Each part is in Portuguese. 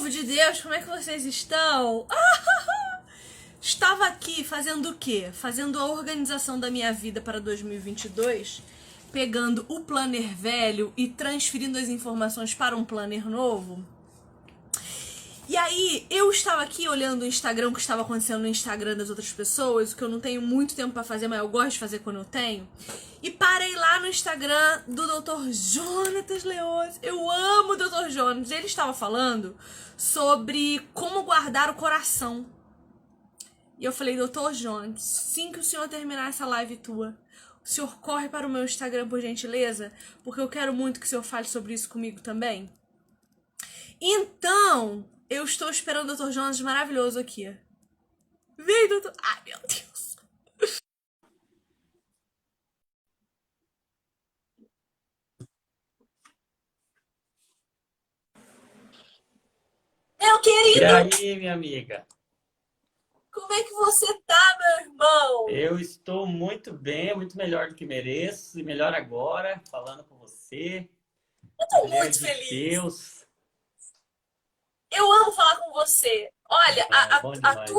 Povo de Deus, como é que vocês estão? Estava aqui fazendo o quê? Fazendo a organização da minha vida para 2022, pegando o planner velho e transferindo as informações para um planner novo. E aí, eu estava aqui olhando o Instagram, o que estava acontecendo no Instagram das outras pessoas, o que eu não tenho muito tempo pra fazer, mas eu gosto de fazer quando eu tenho. E parei lá no Instagram do Dr. Jonatas Leoz. Eu amo o Dr. Jonas. Ele estava falando sobre como guardar o coração. E eu falei, Dr. Jonas, assim que o senhor terminar essa live tua, o senhor corre para o meu Instagram, por gentileza? Porque eu quero muito que o senhor fale sobre isso comigo também. Então, eu estou esperando o Dr. Jonas maravilhoso aqui. Vem, doutor. Ai, meu Deus. Meu E querido, aí, minha amiga? como é que você tá, meu irmão? Eu estou muito bem, muito melhor do que mereço, e melhor agora, falando com você, Eu tô mulher muito de feliz. Deus. Eu amo falar com você. Olha, Ah, bom a demais.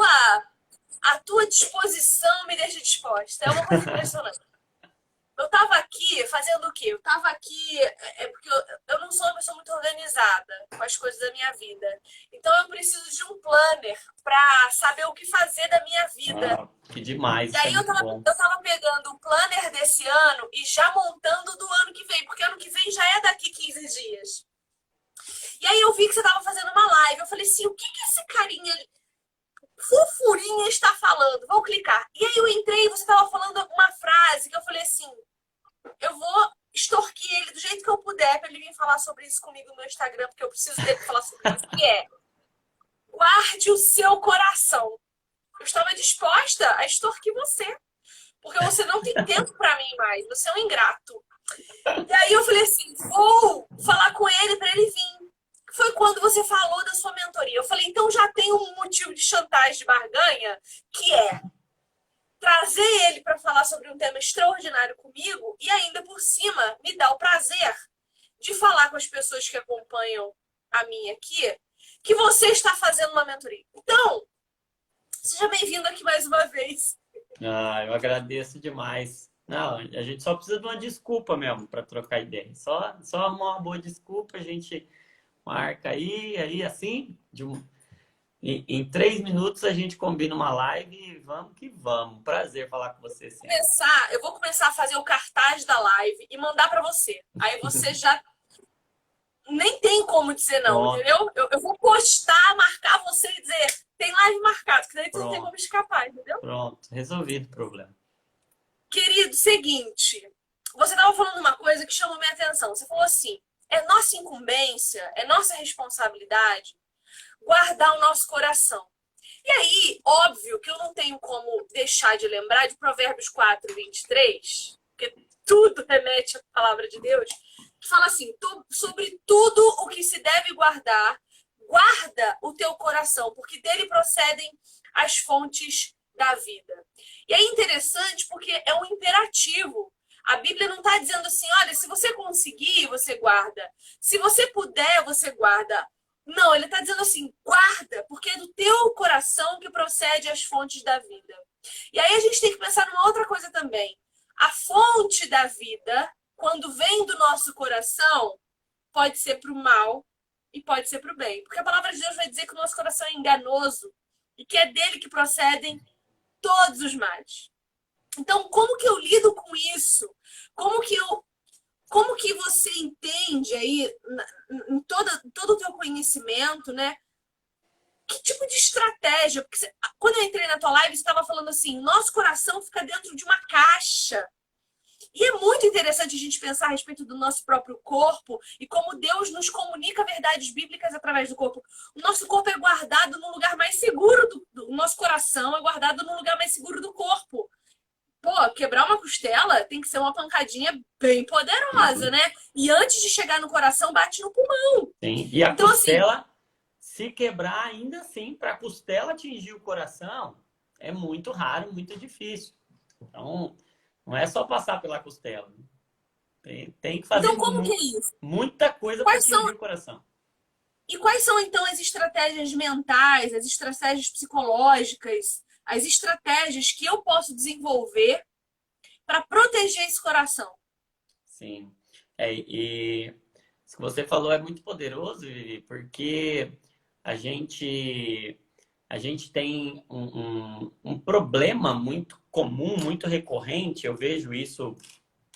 tua disposição me deixa disposta. É uma coisa impressionante. Eu tava aqui fazendo o quê? Eu tava aqui. Porque eu não sou uma pessoa muito organizada com as coisas da minha vida. Então eu preciso de um planner pra saber o que fazer da minha vida. Ah, que demais, E isso é aí muito bom. eu tava pegando o planner desse ano e já montando do ano que vem, porque ano que vem já é daqui 15 dias. E aí eu vi que você tava fazendo uma live. Eu falei assim, o que que esse carinha fofurinha está falando? Vou clicar. E aí eu entrei e você tava falando uma frase que eu falei assim, eu vou extorquir ele do jeito que eu puder pra ele vir falar sobre isso comigo no meu Instagram, porque eu preciso dele pra falar sobre isso, que é guarde o seu coração. Eu estava disposta a extorquir você, porque você não tem tempo pra mim mais, você é um ingrato. E aí eu falei assim, vou falar com ele pra ele vir. Foi quando você falou da sua mentoria. Eu falei, então já tem um motivo de chantagem de barganha, que é trazer ele para falar sobre um tema extraordinário comigo e ainda por cima me dá o prazer de falar com as pessoas que acompanham a minha aqui que você está fazendo uma mentoria. Então, seja bem-vindo aqui mais uma vez. Ah, eu agradeço demais. Não, a gente só precisa de uma desculpa mesmo para trocar ideia. Só arrumar uma boa desculpa, a gente marca aí assim, em 3 minutos a gente combina uma live e vamos que vamos. Prazer falar com você sempre. Eu vou começar a fazer o cartaz da live e mandar para você. Aí você já nem tem como dizer não, Pronto, entendeu? Eu vou postar, marcar você e dizer tem live marcada, que daí tu não tem pronto, como escapar, entendeu? pronto. Resolvido o problema. Querido, seguinte, você estava falando uma coisa que chamou minha atenção. Você falou assim: é nossa incumbência, é nossa responsabilidade guardar o nosso coração. E aí, óbvio que eu não tenho como deixar de lembrar de Provérbios 4:23, porque tudo remete à palavra de Deus, que fala assim: sobre tudo o que se deve guardar, guarda o teu coração, porque dele procedem as fontes da vida. E é interessante porque é um imperativo. A Bíblia não está dizendo assim, olha, se você conseguir, você guarda. Se você puder, você guarda. Não, ele está dizendo assim, guarda, porque é do teu coração que procede as fontes da vida. E aí a gente tem que pensar numa outra coisa também. A fonte da vida, quando vem do nosso coração, pode ser para o mal e pode ser para o bem. Porque a palavra de Deus vai dizer que o nosso coração é enganoso e que é dele que procedem todos os males. Então, como que eu lido com isso? Como que você entende aí em todo o teu conhecimento, né? Que tipo de estratégia? Porque quando eu entrei na tua live, você estava falando assim, nosso coração fica dentro de uma caixa. E é muito interessante a gente pensar a respeito do nosso próprio corpo e como Deus nos comunica verdades bíblicas através do corpo. O nosso corpo é guardado no lugar mais seguro o nosso coração é guardado no lugar mais seguro do corpo. Pô, quebrar uma costela tem que ser uma pancadinha bem poderosa, Uhum. né? E antes de chegar no coração, bate no pulmão. Sim. E a Então, assim, costela, se quebrar ainda assim, para a costela atingir o coração, é muito raro, muito difícil. Então, não é só passar pela costela, né? Tem que fazer como que é isso? muita coisa para Quais são atingir o coração. E quais são, então, as estratégias mentais, as estratégias psicológicas, as estratégias que eu posso desenvolver para proteger esse coração? Sim. E isso que você falou é muito poderoso, Vivi, porque a gente, a gente tem um problema muito comum, muito recorrente. Eu vejo isso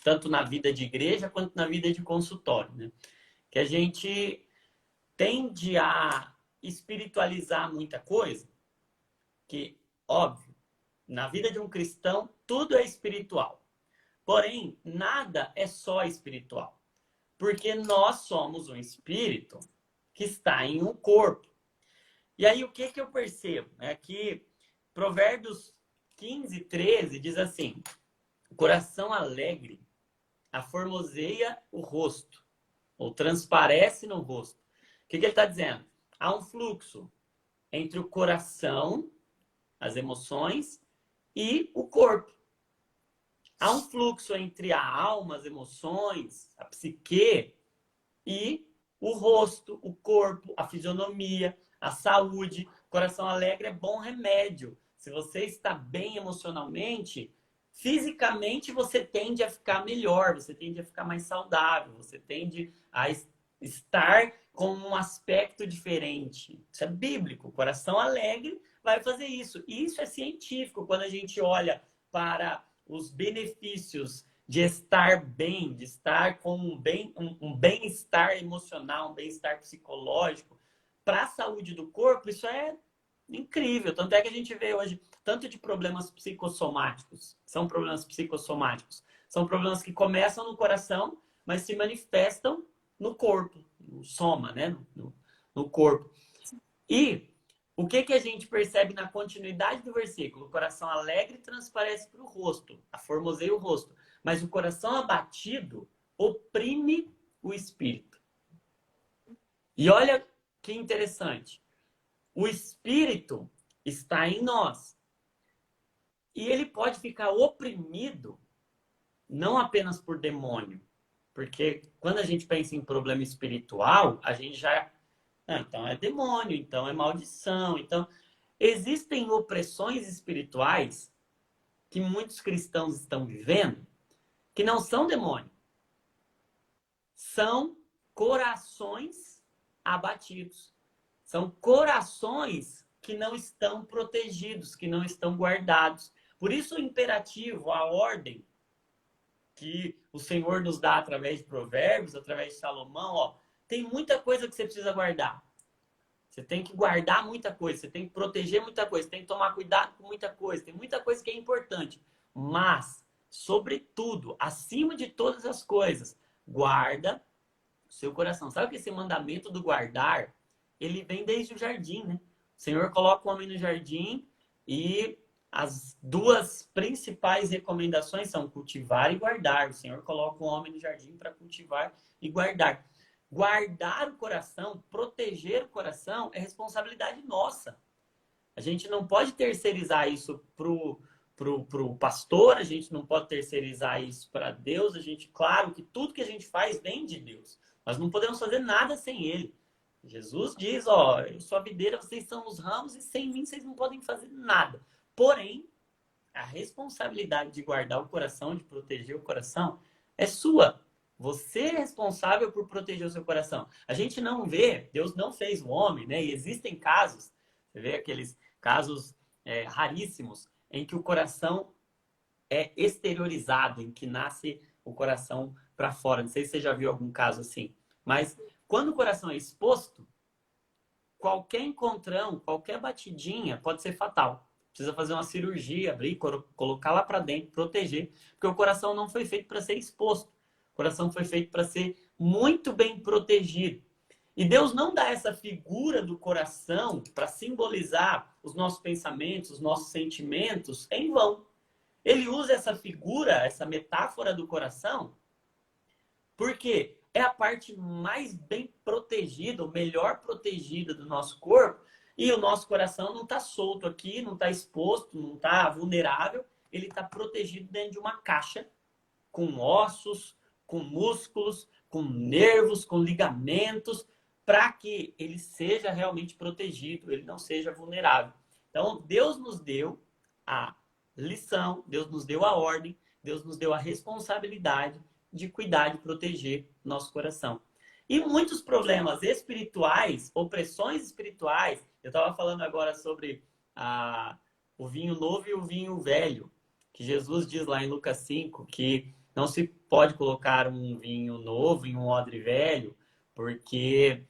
tanto na vida de igreja quanto na vida de consultório, né? Que a gente tende a espiritualizar muita coisa, que, óbvio, na vida de um cristão, tudo é espiritual. Porém, nada é só espiritual. Porque nós somos um espírito que está em um corpo. E aí, o que que eu percebo? É que Provérbios 15:13 diz assim: o coração alegre aformoseia o rosto, ou transparece no rosto. O que que ele está dizendo? Há um fluxo entre o coração, as emoções, e o corpo. Há um fluxo entre a alma, as emoções, a psique e o rosto, o corpo, a fisionomia, a saúde. Coração alegre é bom remédio. Se você está bem emocionalmente, fisicamente você tende a ficar melhor, você tende a ficar mais saudável, você tende a estar com um aspecto diferente. Isso é bíblico. Coração alegre vai fazer isso. E isso é científico quando a gente olha para os benefícios de estar bem, de estar com um bem-estar emocional, um bem-estar psicológico para a saúde do corpo. Isso é incrível. Tanto é que a gente vê hoje tanto de problemas psicossomáticos. São problemas psicossomáticos. São problemas que começam no coração, mas se manifestam no corpo, no soma, né? No corpo. E o que que a gente percebe na continuidade do versículo? O coração alegre transparece para o rosto, aformoseia o rosto. Mas o coração abatido oprime o espírito. E olha que interessante. O espírito está em nós. E ele pode ficar oprimido não apenas por demônio. Porque quando a gente pensa em problema espiritual, a gente já... Ah, então é demônio, então é maldição. Então, existem opressões espirituais que muitos cristãos estão vivendo que não são demônio. São corações abatidos. São corações que não estão protegidos, que não estão guardados. Por isso o imperativo, a ordem que o Senhor nos dá através de Provérbios, através de Salomão, ó, tem muita coisa que você precisa guardar. Você tem que guardar muita coisa, você tem que proteger muita coisa, você tem que tomar cuidado com muita coisa, tem muita coisa que é importante. Mas, sobretudo, acima de todas as coisas, guarda o seu coração. Sabe que esse mandamento do guardar, ele vem desde o jardim, né? O Senhor coloca o homem no jardim e as duas principais recomendações são cultivar e guardar. O Senhor coloca o homem no jardim para cultivar e guardar. Guardar o coração, proteger o coração é responsabilidade nossa. A gente não pode terceirizar isso pro pastor, a gente não pode terceirizar isso para Deus. A gente, claro que tudo que a gente faz vem de Deus. Nós não podemos fazer nada sem Ele. Jesus diz, ó, eu sou a videira, vocês são os ramos e sem mim vocês não podem fazer nada. Porém, a responsabilidade de guardar o coração, de proteger o coração, é sua. Você é responsável por proteger o seu coração. A gente não vê, Deus não fez o homem, né? E existem casos, você vê aqueles casos raríssimos, em que o coração é exteriorizado, em que nasce o coração para fora. Não sei se você já viu algum caso assim. Mas quando o coração é exposto, qualquer encontrão, qualquer batidinha pode ser fatal. Precisa fazer uma cirurgia, abrir, colocar lá para dentro, proteger, porque o coração não foi feito para ser exposto. O coração foi feito para ser muito bem protegido. E Deus não dá essa figura do coração para simbolizar os nossos pensamentos, os nossos sentimentos em vão. Ele usa essa figura, essa metáfora do coração, porque é a parte mais bem protegida, ou melhor protegida do nosso corpo, e o nosso coração não está solto aqui, não está exposto, não está vulnerável, ele está protegido dentro de uma caixa, com ossos, com músculos, com nervos, com ligamentos, para que ele seja realmente protegido, ele não seja vulnerável. Então, Deus nos deu a lição, Deus nos deu a ordem, Deus nos deu a responsabilidade de cuidar, de proteger nosso coração. E muitos problemas espirituais, opressões espirituais, eu estava falando agora sobre o vinho novo e o vinho velho, que Jesus diz lá em Lucas 5, que não se pode colocar um vinho novo em um odre velho, porque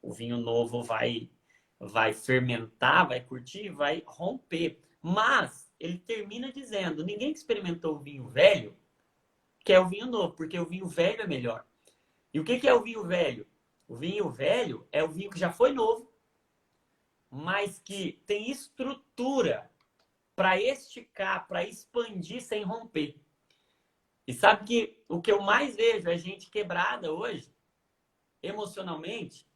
o vinho novo vai fermentar, vai curtir, vai romper. Mas ele termina dizendo, ninguém que experimentou o vinho velho quer o vinho novo, porque o vinho velho é melhor. E o que é o vinho velho? O vinho velho é o vinho que já foi novo, mas que tem estrutura para esticar, para expandir sem romper. E sabe que o que eu mais vejo é gente quebrada hoje, emocionalmente,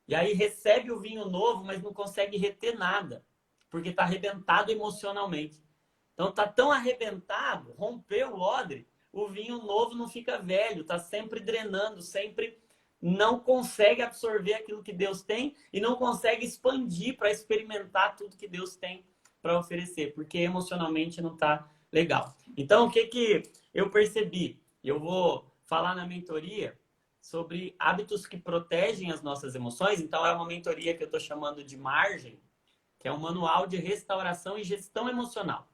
e aí recebe o vinho novo, mas não consegue reter nada, porque está arrebentado emocionalmente. Então está tão arrebentado, rompeu o odre, o vinho novo não fica velho, está sempre drenando, sempre não consegue absorver aquilo que Deus tem e não consegue expandir para experimentar tudo que Deus tem para oferecer, porque emocionalmente não está legal. Então, o que eu percebi? Eu vou falar na mentoria sobre hábitos que protegem as nossas emoções. Então, é uma mentoria que eu estou chamando de Margem, que é um manual de restauração e gestão emocional.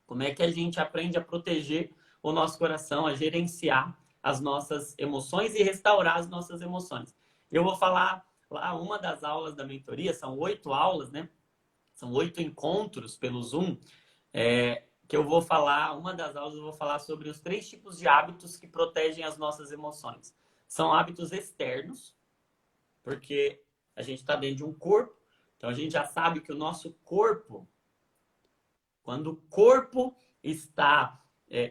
Como é que a gente aprende a proteger o nosso coração, a gerenciar as nossas emoções e restaurar as nossas emoções. Eu vou falar lá, uma das aulas da mentoria, são 8 aulas, né? São 8 encontros pelo Zoom, que eu vou falar, uma das aulas eu vou falar sobre os 3 tipos de hábitos que protegem as nossas emoções. São hábitos externos, porque a gente está dentro de um corpo, então a gente já sabe que o nosso corpo, quando o corpo está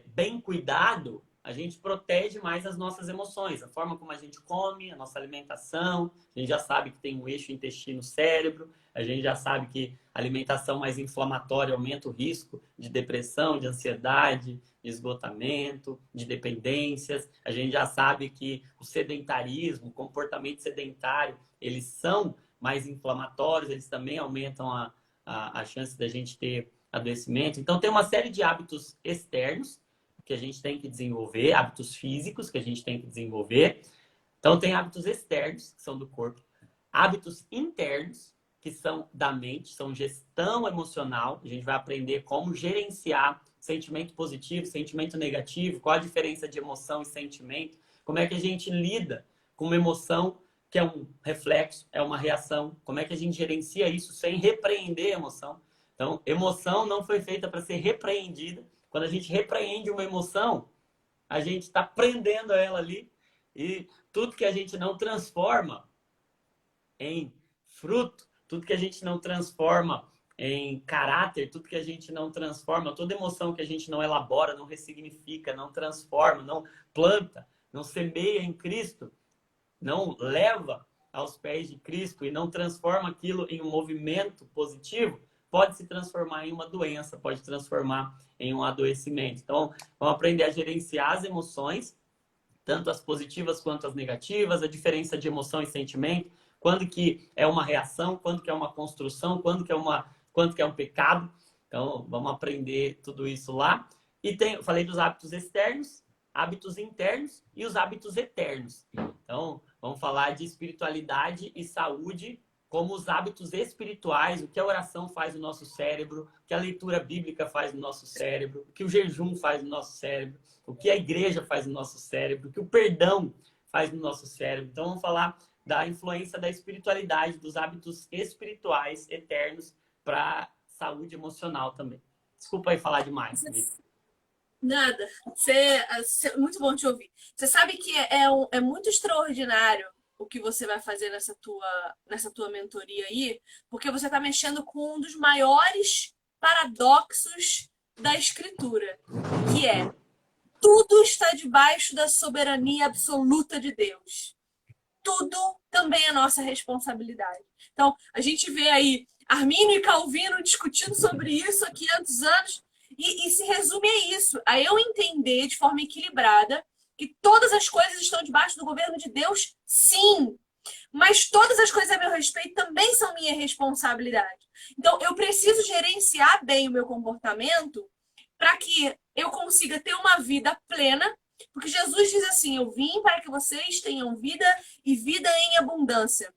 bem cuidado, a gente protege mais as nossas emoções, a forma como a gente come, a nossa alimentação. A gente já sabe que tem um eixo intestino-cérebro, a gente já sabe que a alimentação mais inflamatória aumenta o risco de depressão, de ansiedade, de esgotamento, de dependências. A gente já sabe que o sedentarismo, o comportamento sedentário, eles são mais inflamatórios, eles também aumentam a chance da gente ter adoecimento. Então, tem uma série de hábitos externos que a gente tem que desenvolver, hábitos físicos que a gente tem que desenvolver. Então, tem hábitos externos, que são do corpo, hábitos internos, que são da mente, são gestão emocional. A gente vai aprender como gerenciar sentimento positivo, sentimento negativo, qual a diferença de emoção e sentimento, como é que a gente lida com uma emoção que é um reflexo, é uma reação, como é que a gente gerencia isso sem repreender a emoção. Então, emoção não foi feita para ser repreendida. Quando a gente repreende uma emoção, a gente está prendendo ela ali. E tudo que a gente não transforma em fruto, tudo que a gente não transforma em caráter, tudo que a gente não transforma, toda emoção que a gente não elabora, não ressignifica, não transforma, não planta, não semeia em Cristo, não leva aos pés de Cristo e não transforma aquilo em um movimento positivo, pode se transformar em uma doença, pode transformar em um adoecimento. Então, vamos aprender a gerenciar as emoções, tanto as positivas quanto as negativas, a diferença de emoção e sentimento, quando que é uma reação, quando que é uma construção, quando que é um pecado. Então, vamos aprender tudo isso lá. E eu falei dos hábitos externos, hábitos internos e os hábitos eternos. Então, vamos falar de espiritualidade e saúde como os hábitos espirituais, o que a oração faz no nosso cérebro, o que a leitura bíblica faz no nosso cérebro, o que o jejum faz no nosso cérebro, o que a igreja faz no nosso cérebro, o que o perdão faz no nosso cérebro. Então, vamos falar da influência da espiritualidade, dos hábitos espirituais eternos para a saúde emocional também. Desculpa aí falar demais. Nada. Muito bom te ouvir. Você sabe que é muito extraordinário o que você vai fazer nessa tua mentoria aí, porque você está mexendo com um dos maiores paradoxos da escritura, que é tudo está debaixo da soberania absoluta de Deus. Tudo também é nossa responsabilidade. Então, a gente vê aí Armínio e Calvino discutindo sobre isso há 500 anos e se resume a isso, a eu entender de forma equilibrada que todas as coisas estão debaixo do governo de Deus, sim, mas todas as coisas a meu respeito também são minha responsabilidade. Então, eu preciso gerenciar bem o meu comportamento para que eu consiga ter uma vida plena, porque Jesus diz assim: eu vim para que vocês tenham vida e vida em abundância.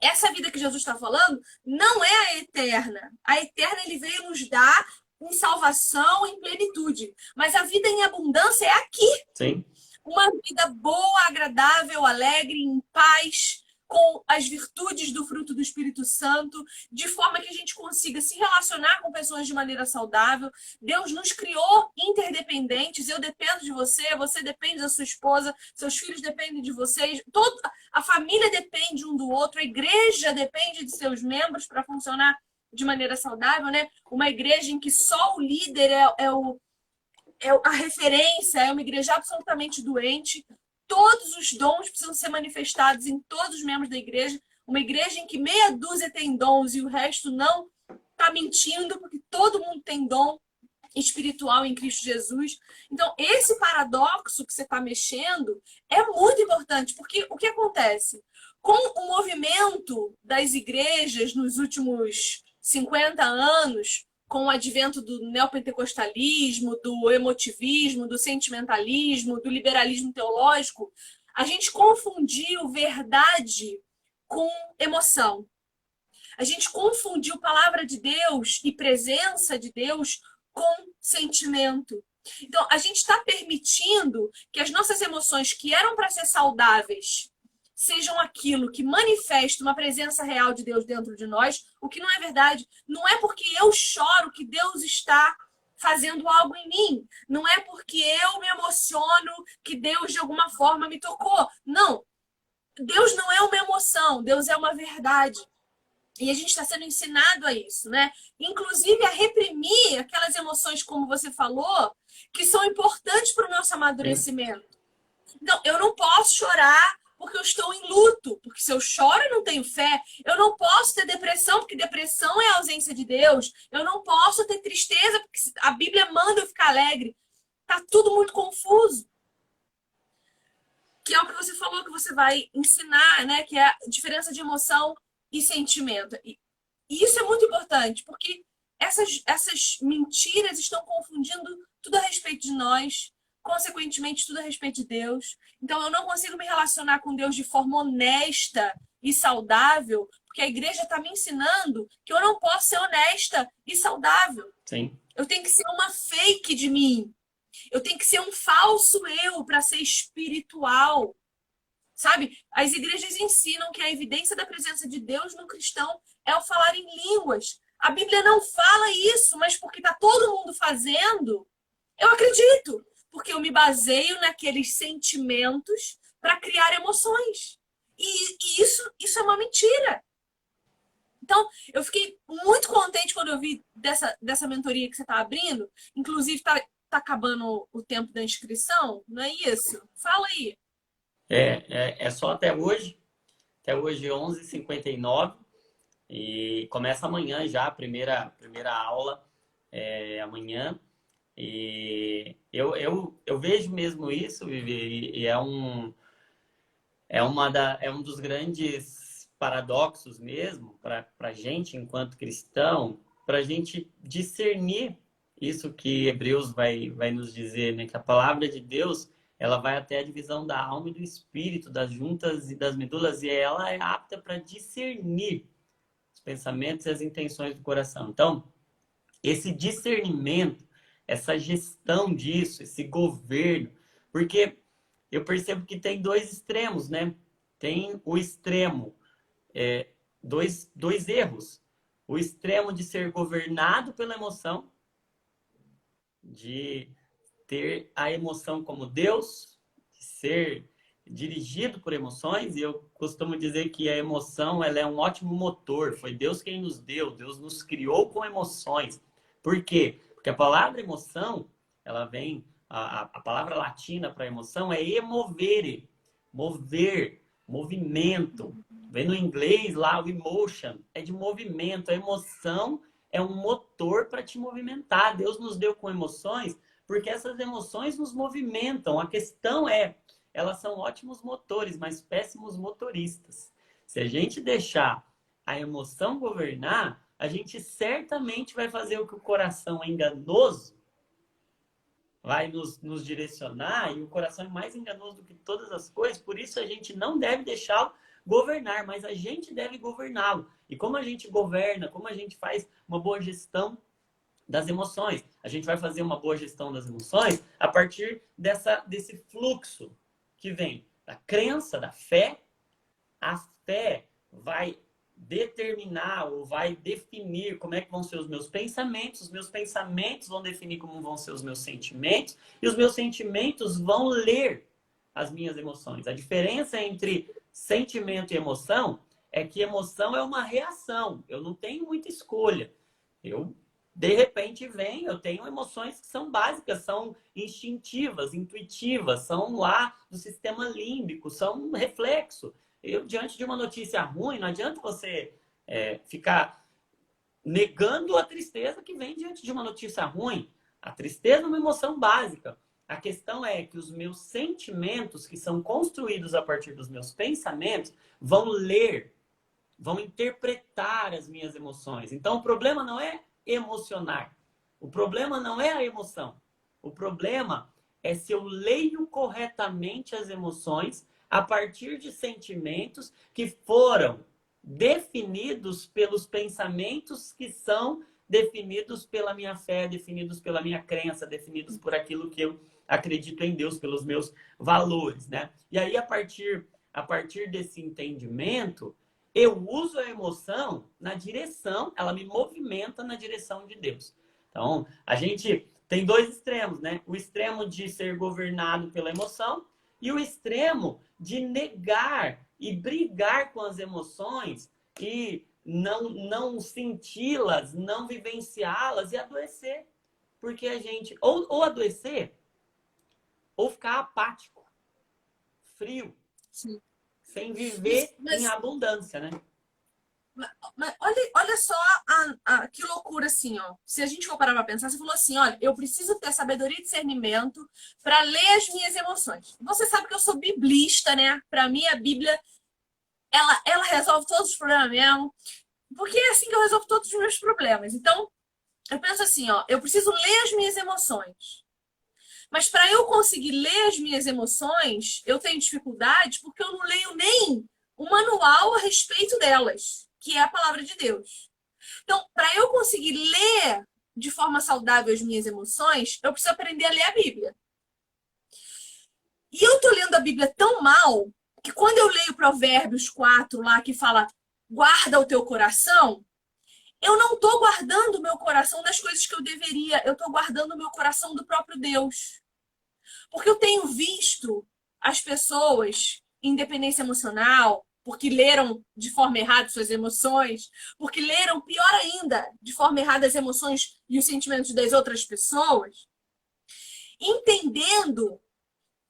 Essa vida que Jesus está falando não é a eterna. A eterna ele veio nos dar em salvação, em plenitude. Mas a vida em abundância é aqui. Sim. Uma vida boa, agradável, alegre, em paz, com as virtudes do fruto do Espírito Santo, de forma que a gente consiga se relacionar com pessoas de maneira saudável. Deus nos criou interdependentes. Eu dependo de você, você depende da sua esposa, seus filhos dependem de vocês, a família depende um do outro, a igreja depende de seus membros para funcionar de maneira saudável, né? Uma igreja em que só o líder é a referência, é uma igreja absolutamente doente. Todos os dons precisam ser manifestados em todos os membros da igreja. Uma igreja em que meia dúzia tem dons e o resto não, está mentindo, porque todo mundo tem dom espiritual em Cristo Jesus. Então, esse paradoxo que você está mexendo é muito importante, porque o que acontece? Com o movimento das igrejas nos últimos 50 anos, com o advento do neopentecostalismo, do emotivismo, do sentimentalismo, do liberalismo teológico, a gente confundiu verdade com emoção. A gente confundiu palavra de Deus e presença de Deus com sentimento. Então, a gente está permitindo que as nossas emoções, que eram para ser saudáveis, sejam aquilo que manifesta uma presença real de Deus dentro de nós, o que não é verdade. Não é porque eu choro que Deus está fazendo algo em mim. Não é porque eu me emociono que Deus, de alguma forma, me tocou. Não. Deus não é uma emoção, Deus é uma verdade. E a gente está sendo ensinado a isso, né? Inclusive a reprimir aquelas emoções, como você falou, que são importantes para o nosso amadurecimento. Então, eu não posso chorar porque eu estou em luto, porque se eu choro eu não tenho fé. Eu não posso ter depressão, porque depressão é a ausência de Deus. Eu não posso ter tristeza, porque a Bíblia manda eu ficar alegre. Tá tudo muito confuso. Que é o que você falou, que você vai ensinar, né? Que é a diferença de emoção e sentimento. E isso é muito importante, porque essas mentiras estão confundindo tudo a respeito de nós, consequentemente, tudo a respeito de Deus. Então, eu não consigo me relacionar com Deus de forma honesta e saudável, porque a igreja está me ensinando que eu não posso ser honesta e saudável. Sim. Eu tenho que ser uma fake de mim. Eu tenho que ser um falso eu para ser espiritual. Sabe? As igrejas ensinam que a evidência da presença de Deus no cristão é o falar em línguas. A Bíblia não fala isso, mas porque está todo mundo fazendo, eu acredito. Porque eu me baseio naqueles sentimentos para criar emoções. E isso é uma mentira. Então, eu fiquei muito contente quando eu vi dessa mentoria que você está abrindo. Inclusive, está acabando o tempo da inscrição, não é isso? Fala aí. É só até hoje. Até hoje, 11h59. E começa amanhã já, a primeira aula amanhã. E eu vejo mesmo isso, Vivi, e é um dos grandes paradoxos mesmo para a gente, enquanto cristão, para a gente discernir isso que Hebreus vai nos dizer, né? Que a palavra de Deus ela vai até a divisão da alma e do espírito, das juntas e das medulas, e ela é apta para discernir os pensamentos e as intenções do coração. Então, esse discernimento, essa gestão disso, esse governo, porque eu percebo que tem dois extremos, né? Tem o extremo, dois erros. O extremo de ser governado pela emoção, de ter a emoção como Deus, de ser dirigido por emoções, e eu costumo dizer que a emoção ela é um ótimo motor, foi Deus quem nos deu, Deus nos criou com emoções. Por quê? Porque a palavra emoção, ela vem, a palavra latina para emoção é emovere, mover, movimento. Vem no inglês lá, o emotion, é de movimento. A emoção é um motor para te movimentar. Deus nos deu com emoções, porque essas emoções nos movimentam. A questão é, elas são ótimos motores, mas péssimos motoristas. Se a gente deixar a emoção governar, a gente certamente vai fazer o que o coração é enganoso vai nos direcionar, e o coração é mais enganoso do que todas as coisas, por isso a gente não deve deixá-lo governar, mas a gente deve governá-lo. E como a gente governa, como a gente faz uma boa gestão das emoções? A gente vai fazer uma boa gestão das emoções a partir desse fluxo que vem da crença, da fé. A fé vai determinar ou vai definir como é que vão ser os meus pensamentos vão definir como vão ser os meus sentimentos, e os meus sentimentos vão ler as minhas emoções. A diferença entre sentimento e emoção é que emoção é uma reação, eu não tenho muita escolha. De repente eu tenho emoções que são básicas, são instintivas, intuitivas, são lá do sistema límbico, são um reflexo. Diante de uma notícia ruim, não adianta você ficar negando a tristeza que vem diante de uma notícia ruim. A tristeza é uma emoção básica. A questão é que os meus sentimentos, que são construídos a partir dos meus pensamentos, vão ler, vão interpretar as minhas emoções. Então, o problema não é emocionar. O problema não é a emoção. O problema é se eu leio corretamente as emoções a partir de sentimentos que foram definidos pelos pensamentos que são definidos pela minha fé, definidos pela minha crença, definidos por aquilo que eu acredito em Deus, pelos meus valores, né? E aí, a partir desse entendimento, eu uso a emoção na direção, ela me movimenta na direção de Deus. Então, a gente tem dois extremos, né? O extremo de ser governado pela emoção e o extremo de negar e brigar com as emoções e não senti-las, não vivenciá-las e adoecer. Porque a gente, ou adoecer, ou ficar apático, frio, Sim. sem viver em abundância, né? Mas olha só que loucura, assim, ó. Se a gente for parar pra pensar, você falou assim, olha, eu preciso ter sabedoria e discernimento para ler as minhas emoções. Você sabe que eu sou biblista, né? Para mim, a Bíblia, ela resolve todos os problemas mesmo. Porque é assim que eu resolvo todos os meus problemas. Então, eu penso assim, ó, eu preciso ler as minhas emoções. Mas para eu conseguir ler as minhas emoções, eu tenho dificuldade porque eu não leio nem o manual a respeito delas, que é a palavra de Deus. Então, para eu conseguir ler de forma saudável as minhas emoções, eu preciso aprender a ler a Bíblia. E eu tô lendo a Bíblia tão mal que quando eu leio Provérbios 4 lá, que fala guarda o teu coração, eu não tô guardando o meu coração das coisas que eu deveria, eu tô guardando o meu coração do próprio Deus. Porque eu tenho visto as pessoas em dependência emocional, porque leram de forma errada suas emoções, porque leram, pior ainda, de forma errada as emoções e os sentimentos das outras pessoas, entendendo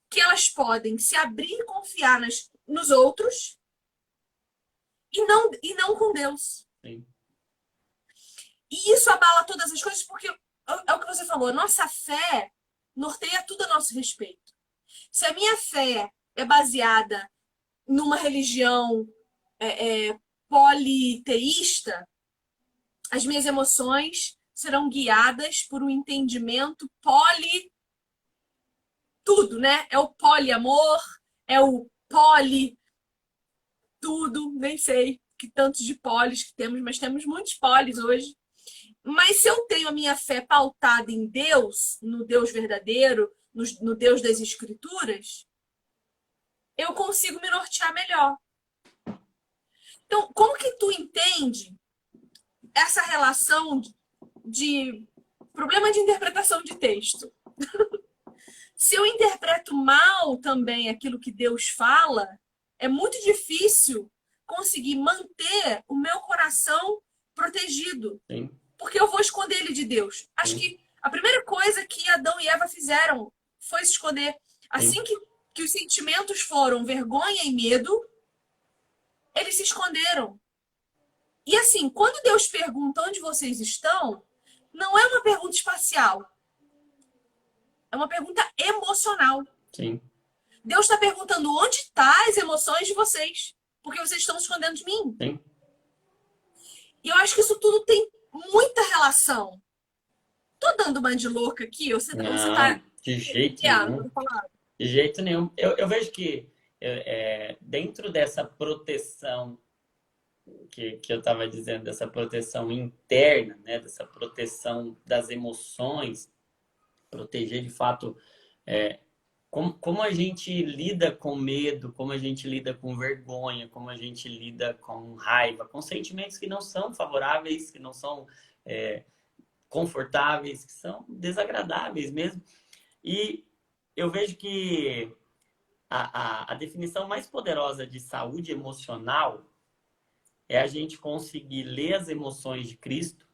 que elas podem se abrir e confiar nos outros e não com Deus. Sim. E isso abala todas as coisas, porque é o que você falou, a nossa fé norteia tudo a nosso respeito. Se a minha fé é baseada numa religião politeísta, as minhas emoções serão guiadas por um entendimento tudo, né? É o poliamor, é o poli tudo, nem sei que tantos de polis que temos, mas temos muitos polis hoje. Mas se eu tenho a minha fé pautada em Deus, no Deus verdadeiro, no Deus das Escrituras, eu consigo me nortear melhor. Então, como que tu entende essa relação de problema de interpretação de texto? Se eu interpreto mal também aquilo que Deus fala, é muito difícil conseguir manter o meu coração protegido. Sim. Porque eu vou esconder ele de Deus. Acho que a primeira coisa que Adão e Eva fizeram foi se esconder. Assim que os sentimentos foram vergonha e medo, eles se esconderam. E assim, quando Deus pergunta onde vocês estão, não é uma pergunta espacial. É uma pergunta emocional. Sim. Deus está perguntando onde estão as emoções de vocês. porque vocês estão escondendo de mim. Sim. E eu acho que isso tudo tem muita relação. Tô dando uma de louca aqui, ou você tá Não, de jeito guiado nenhum. pela palavra? De jeito nenhum. Eu vejo que dentro dessa proteção que eu estava dizendo, dessa proteção interna, né? Dessa proteção das emoções, proteger de fato como a gente lida com medo, como a gente lida com vergonha, como a gente lida com raiva, com sentimentos que não são favoráveis, que não são confortáveis, que são desagradáveis mesmo. E eu vejo que a definição mais poderosa de saúde emocional é a gente conseguir ler as emoções de Cristo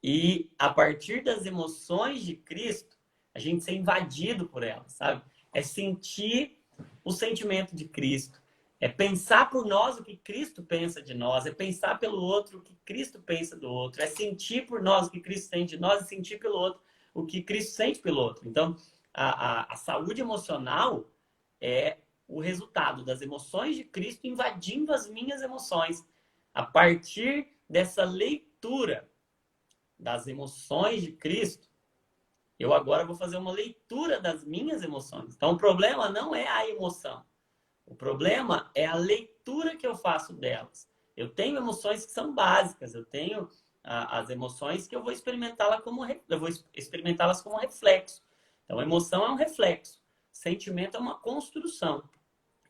e, a partir das emoções de Cristo, a gente ser invadido por elas, sabe? É sentir o sentimento de Cristo, é pensar por nós o que Cristo pensa de nós, é pensar pelo outro o que Cristo pensa do outro, é sentir por nós o que Cristo sente de nós e sentir pelo outro o que Cristo sente pelo outro. Então, a saúde emocional é o resultado das emoções de Cristo invadindo as minhas emoções. A partir dessa leitura das emoções de Cristo, eu agora vou fazer uma leitura das minhas emoções. Então, o problema não é a emoção. O problema é a leitura que eu faço delas. Eu tenho emoções que são básicas. Eu tenho as emoções que eu vou experimentá-las como reflexo. Então, a emoção é um reflexo. Sentimento é uma construção.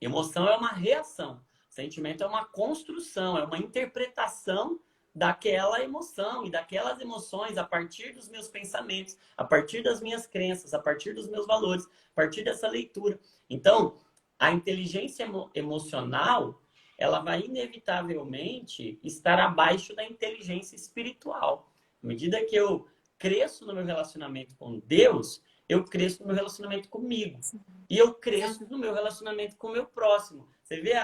Emoção é uma reação. Sentimento é uma construção, é uma interpretação daquela emoção e daquelas emoções a partir dos meus pensamentos, a partir das minhas crenças, a partir dos meus valores, a partir dessa leitura. Então, a inteligência emocional, ela vai inevitavelmente estar abaixo da inteligência espiritual. À medida que eu cresço no meu relacionamento com Deus, eu cresço no meu relacionamento comigo. E eu cresço no meu relacionamento com o meu próximo. Você vê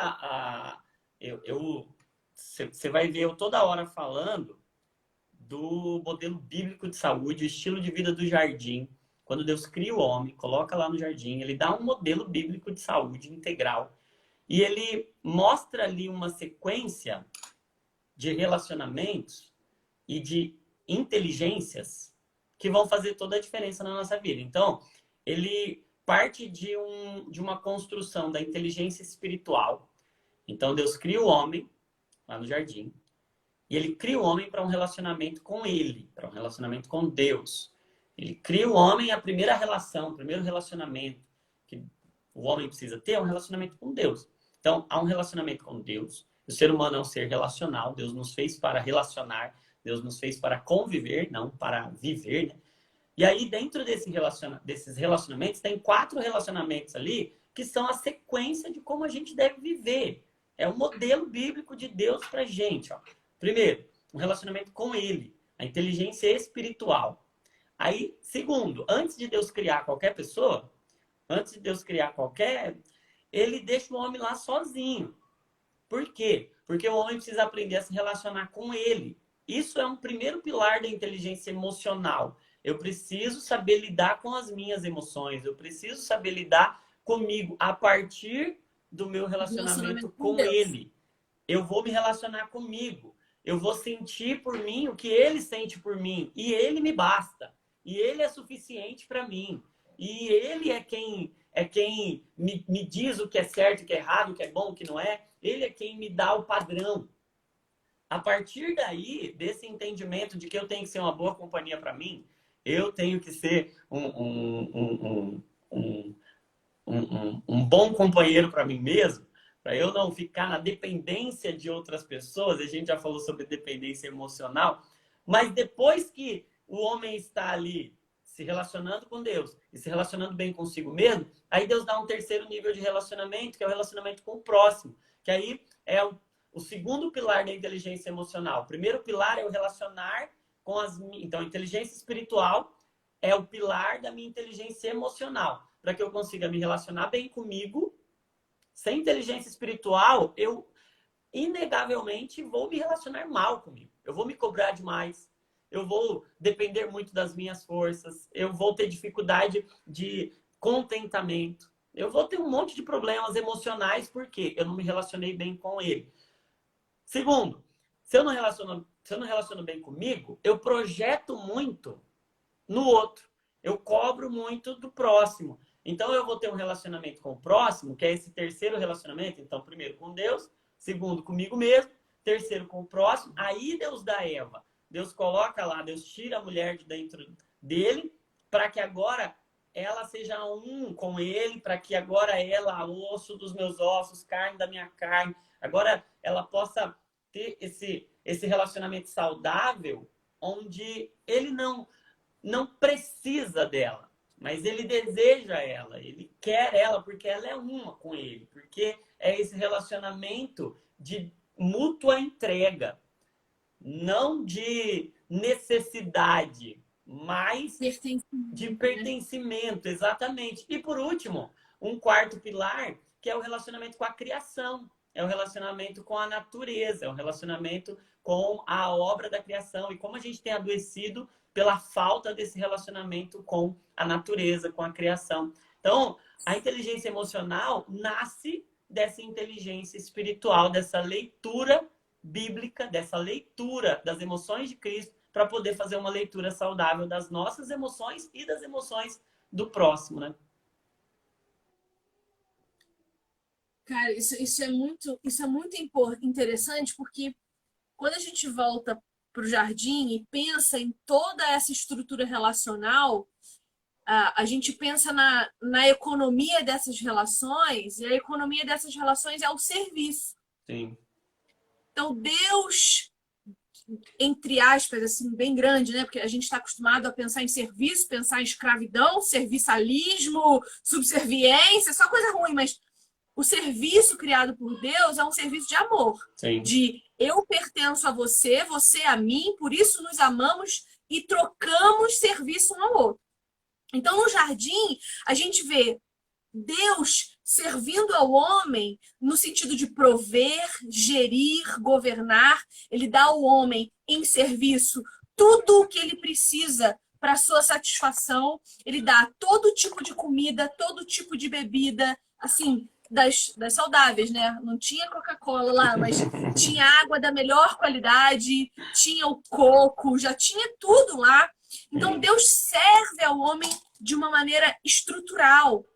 você vai ver eu toda hora falando do modelo bíblico de saúde, o estilo de vida do jardim. Quando Deus cria o homem, coloca lá no jardim, ele dá um modelo bíblico de saúde integral. E ele mostra ali uma sequência de relacionamentos e de inteligências que vão fazer toda a diferença na nossa vida. Então, ele parte de uma construção da inteligência espiritual. Então, Deus cria o homem lá no jardim e ele cria o homem para um relacionamento com ele, para um relacionamento com Deus. Ele cria o homem, a primeira relação, o primeiro relacionamento que o homem precisa ter é um relacionamento com Deus. Então, há um relacionamento com Deus. O ser humano é um ser relacional. Deus nos fez para relacionar. Deus nos fez para conviver, não para viver, né? E aí, dentro desses relacionamentos, tem 4 relacionamentos ali que são a sequência de como a gente deve viver. É o modelo bíblico de Deus pra gente, ó. Primeiro, um relacionamento com Ele, a inteligência espiritual. Aí, segundo, antes de Deus criar qualquer pessoa, Ele deixa o homem lá sozinho. Por quê? Porque o homem precisa aprender a se relacionar com Ele. Isso é um primeiro pilar da inteligência emocional. Eu preciso saber lidar com as minhas emoções. Eu preciso saber lidar comigo a partir do meu relacionamento com Ele. Eu vou me relacionar comigo. Eu vou sentir por mim o que Ele sente por mim. E Ele me basta. E Ele é suficiente para mim. E Ele é quem me diz o que é certo, o que é errado, o que é bom, o que não é. Ele é quem me dá o padrão. A partir daí, desse entendimento de que eu tenho que ser uma boa companhia para mim, eu tenho que ser um bom companheiro para mim mesmo, para eu não ficar na dependência de outras pessoas. A gente já falou sobre dependência emocional, mas depois que o homem está ali se relacionando com Deus e se relacionando bem consigo mesmo, aí Deus dá um terceiro nível de relacionamento, que é o relacionamento com o próximo, que aí é o segundo pilar da inteligência emocional. O primeiro pilar é o relacionar com Então, a inteligência espiritual é o pilar da minha inteligência emocional. Para que eu consiga me relacionar bem comigo, sem inteligência espiritual, eu inegavelmente vou me relacionar mal comigo. Eu vou me cobrar demais. Eu vou depender muito das minhas forças. Eu vou ter dificuldade de contentamento. eu vou ter um monte de problemas emocionais porque eu não me relacionei bem com ele. Segundo, se eu não relaciono bem comigo, eu projeto muito no outro. Eu cobro muito do próximo. Então, eu vou ter um relacionamento com o próximo, que é esse terceiro relacionamento. Então, primeiro com Deus, segundo comigo mesmo, terceiro com o próximo. Aí Deus dá Eva. Deus coloca lá, Deus tira a mulher de dentro dele, para que agora ela seja um com ele, para que agora ela, osso dos meus ossos, carne da minha carne, agora ela possa ter esse relacionamento saudável, onde ele não precisa dela, mas ele deseja ela, ele quer ela porque ela é uma com ele, porque é esse relacionamento de mútua entrega, não de necessidade, mas de Pertencimento, né? pertencimento, exatamente. E por último, um quarto pilar, que é o relacionamento com a criação, é o relacionamento com a natureza, é o relacionamento com a obra da criação e como a gente tem adoecido pela falta desse relacionamento com a natureza, com a criação. Então, a inteligência emocional nasce dessa inteligência espiritual, dessa leitura bíblica, dessa leitura das emoções de Cristo, para poder fazer uma leitura saudável das nossas emoções e das emoções do próximo, né? Cara, isso é muito interessante, porque quando a gente volta para o jardim e pensa em toda essa estrutura relacional, a gente pensa na economia dessas relações, e a economia dessas relações é o serviço. Sim. Então, Deus, entre aspas, assim, bem grande, né? Porque a gente está acostumado a pensar em serviço, pensar em escravidão, serviçalismo, subserviência, só coisa ruim, mas o serviço criado por Deus é um serviço de amor. Sim. De eu pertenço a você, você a mim, por isso nos amamos e trocamos serviço um ao outro. Então, no jardim, a gente vê Deus servindo ao homem no sentido de prover, gerir, governar. Ele dá ao homem em serviço tudo o que ele precisa para a sua satisfação. Ele dá todo tipo de comida, todo tipo de bebida, assim, das saudáveis, né? Não tinha Coca-Cola lá, mas tinha água da melhor qualidade, tinha o coco, já tinha tudo lá. Então, Deus serve ao homem de uma maneira estrutural.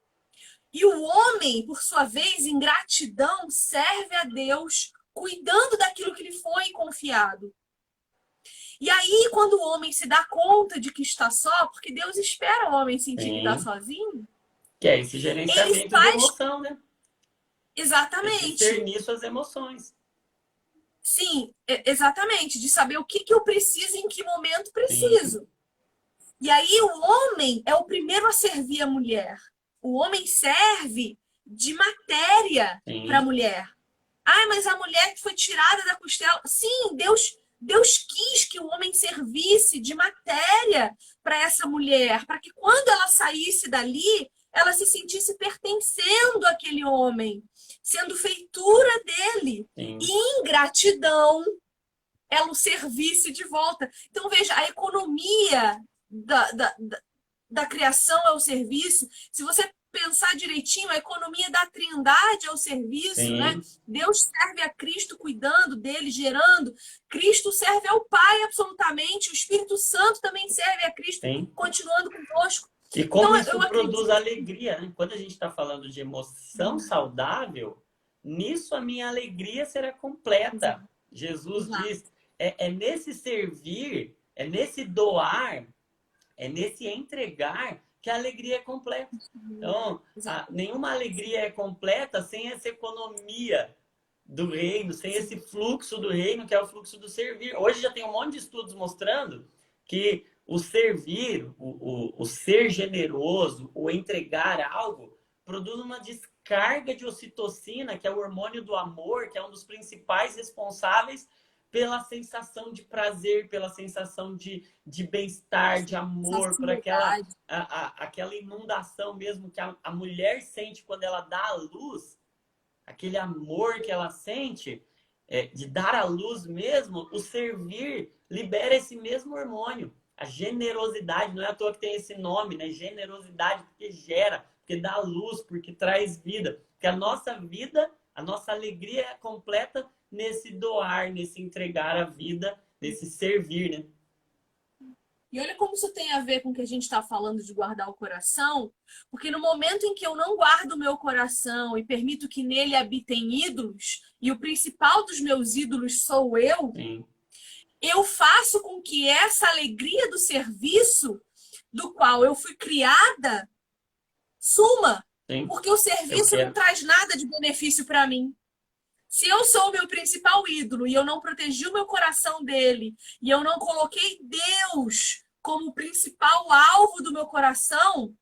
E o homem, por sua vez, em gratidão, serve a Deus, cuidando daquilo que lhe foi confiado. E aí, quando o homem se dá conta de que está só, porque Deus espera o homem sentir que está sozinho, que é esse gerenciamento de emoção, né? Exatamente. Discernir suas emoções. Sim, exatamente. De saber o que eu preciso e em que momento preciso. Sim. E aí o homem é o primeiro a servir a mulher. O homem serve de matéria para a mulher. Ah, mas a mulher que foi tirada da costela. Sim, Deus quis que o homem servisse de matéria para essa mulher, para que quando ela saísse dali, ela se sentisse pertencendo àquele homem, sendo feitura dele. Sim. E em gratidão, ela o servisse de volta. Então, veja, a economia da criação é o serviço. Se você pensar direitinho, a economia da trindade é o serviço, Sim. né? Deus serve a Cristo cuidando dele, gerando. Cristo serve ao Pai absolutamente. O Espírito Santo também serve a Cristo, Sim. continuando conosco. E como então, isso produz alegria, né? Quando a gente está falando de emoção saudável, nisso a minha alegria será completa. Exato. Jesus Exato. diz, é nesse servir, é nesse doar, é nesse entregar que a alegria é completa. Então, nenhuma alegria é completa sem essa economia do reino, sem esse fluxo do reino, que é o fluxo do servir. Hoje já tem um monte de estudos mostrando que o servir, o ser generoso, o entregar algo, produz uma descarga de ocitocina, que é o hormônio do amor, que é um dos principais responsáveis pela sensação de prazer, pela sensação de bem-estar, de amor, por aquela inundação mesmo que a mulher sente quando ela dá à luz, aquele amor que ela sente de dar à luz mesmo, o servir libera esse mesmo hormônio. A generosidade, não é à toa que tem esse nome, né? Generosidade, porque porque dá luz, porque traz vida. Porque a nossa vida, a nossa alegria é completa nesse doar, nesse entregar a vida, nesse servir, né? E olha como isso tem a ver com o que a gente está falando de guardar o coração, porque no momento em que eu não guardo o meu coração e permito que nele habitem ídolos, e o principal dos meus ídolos sou Sim, eu faço com que essa alegria do serviço, do qual eu fui criada, suma. sim. Porque o Eu serviço não quero. traz nada de benefício para mim. Se eu sou o meu principal ídolo e eu não protegi o meu coração dele, e eu não coloquei Deus como o principal alvo do meu coração,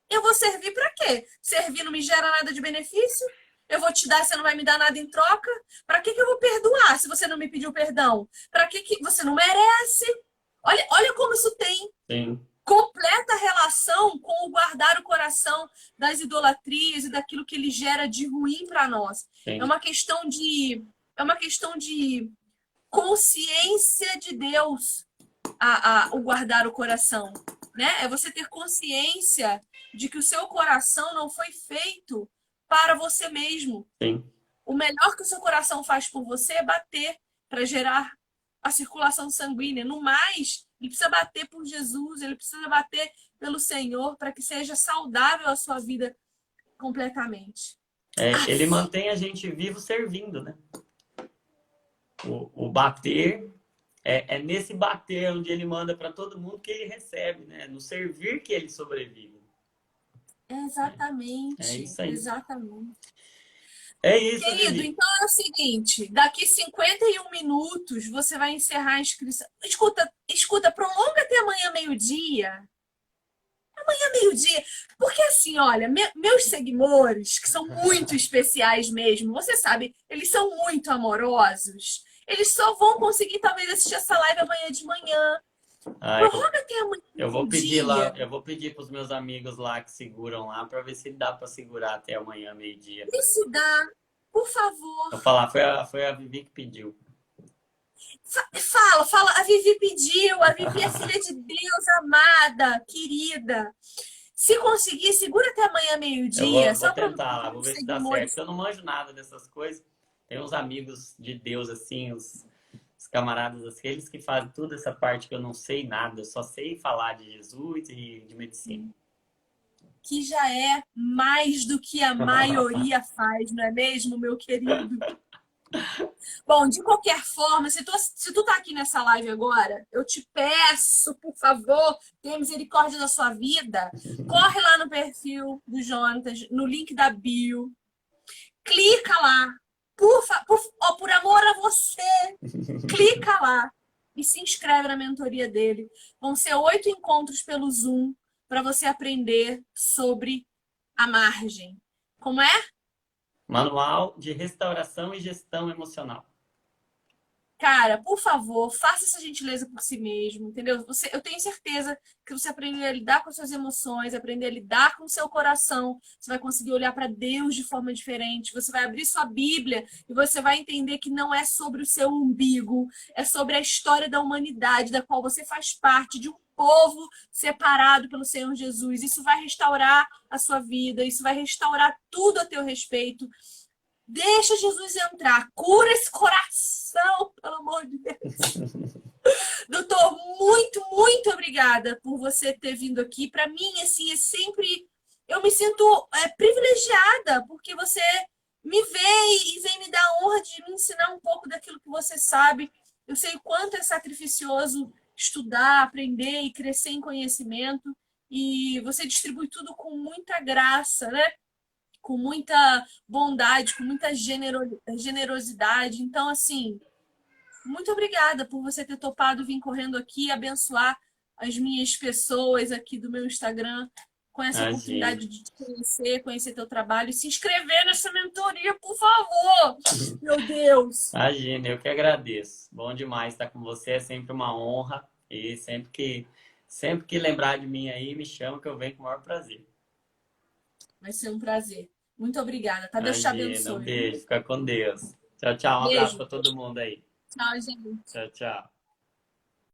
eu vou servir para quê? Servir não me gera nada de benefício? Eu vou te dar, você não vai me dar nada em troca? Para que eu vou perdoar se você não me pediu perdão? Para que você não merece? Olha como isso tem Sim, completa relação com o guardar o coração das idolatrias e daquilo que ele gera de ruim para nós. É sim, uma questão de consciência de Deus o guardar o coração, né? É você ter consciência de que o seu coração não foi feito para você mesmo. sim. O melhor que o seu coração faz por você é bater para gerar a circulação sanguínea. No mais, ele precisa bater por Jesus, ele precisa bater pelo Senhor para que seja saudável a sua vida completamente. Ele mantém a gente vivo servindo, né? O bater é nesse bater onde ele manda para todo mundo que ele recebe, né? No servir que ele sobrevive. É Exatamente, isso aí. exatamente. É isso, Querido, Vivi. então é o seguinte, daqui 51 minutos você vai encerrar a inscrição. Escuta, prolonga até amanhã meio-dia. Amanhã meio-dia. Porque assim, olha, meus seguidores, que são muito especiais mesmo, você sabe, eles são muito amorosos. Eles só vão conseguir talvez assistir essa live amanhã de manhã. Ah, Prorroga até amanhã eu vou pedir meio-dia. lá, eu vou pedir para os meus amigos lá que seguram lá para ver se dá para segurar até amanhã, meio-dia. Vê se dá, por favor. Vou falar, foi a Vivi que pediu. Fala, a Vivi pediu, a Vivi é filha de Deus, amada, querida. Se conseguir, segura até amanhã Eu meio-dia, vou só para tentar lá, vou os ver se dá certo. seguidores. Eu não manjo nada dessas coisas. Tem uns amigos de Deus, assim, os camaradas, aqueles que fazem toda essa parte que eu não sei nada, eu só sei falar de Jesus e de medicina. Que já é mais do que a maioria faz, não é mesmo, meu querido? Bom, de qualquer forma, se tu tá aqui nessa live agora, eu te peço, por favor, tenha misericórdia da sua vida. Corre lá no perfil do Jonatas, no link da bio. Clica lá. Por amor a você, clica lá e se inscreve na mentoria dele. Vão ser 8 encontros pelo Zoom para você aprender sobre a margem. Como é? Manual de Restauração e Gestão Emocional. Cara, por favor, faça essa gentileza por si mesmo, entendeu? Eu tenho certeza que você aprender a lidar com as suas emoções, aprender a lidar com o seu coração, você vai conseguir olhar para Deus de forma diferente, você vai abrir sua Bíblia e você vai entender que não é sobre o seu umbigo, é sobre a história da humanidade, da qual você faz parte, de um povo separado pelo Senhor Jesus. Isso vai restaurar a sua vida, isso vai restaurar tudo a teu respeito. Deixa Jesus entrar, cura esse coração, pelo amor de Deus. Doutor, muito, muito obrigada por você ter vindo aqui. Para mim, assim, é sempre... Eu me sinto privilegiada, porque você me vê e vem me dar a honra de me ensinar um pouco daquilo que você sabe. Eu sei o quanto é sacrificioso estudar, aprender e crescer em conhecimento. E você distribui tudo com muita graça, né? Com muita bondade, com muita generosidade. Então, assim, muito obrigada por você ter topado vir correndo aqui e abençoar as minhas pessoas aqui do meu Instagram com essa oportunidade de te conhecer teu trabalho e se inscrever nessa mentoria, por favor! Meu Deus! Imagina, eu que agradeço. Bom demais estar com você, é sempre uma honra. E sempre que lembrar de mim aí, me chama que eu venho com o maior prazer. Vai ser um prazer. Muito obrigada, tá? Deus te abençoe. Um beijo, fica com Deus. Tchau, tchau. Um abraço para todo mundo aí. Tchau, gente. Tchau, tchau.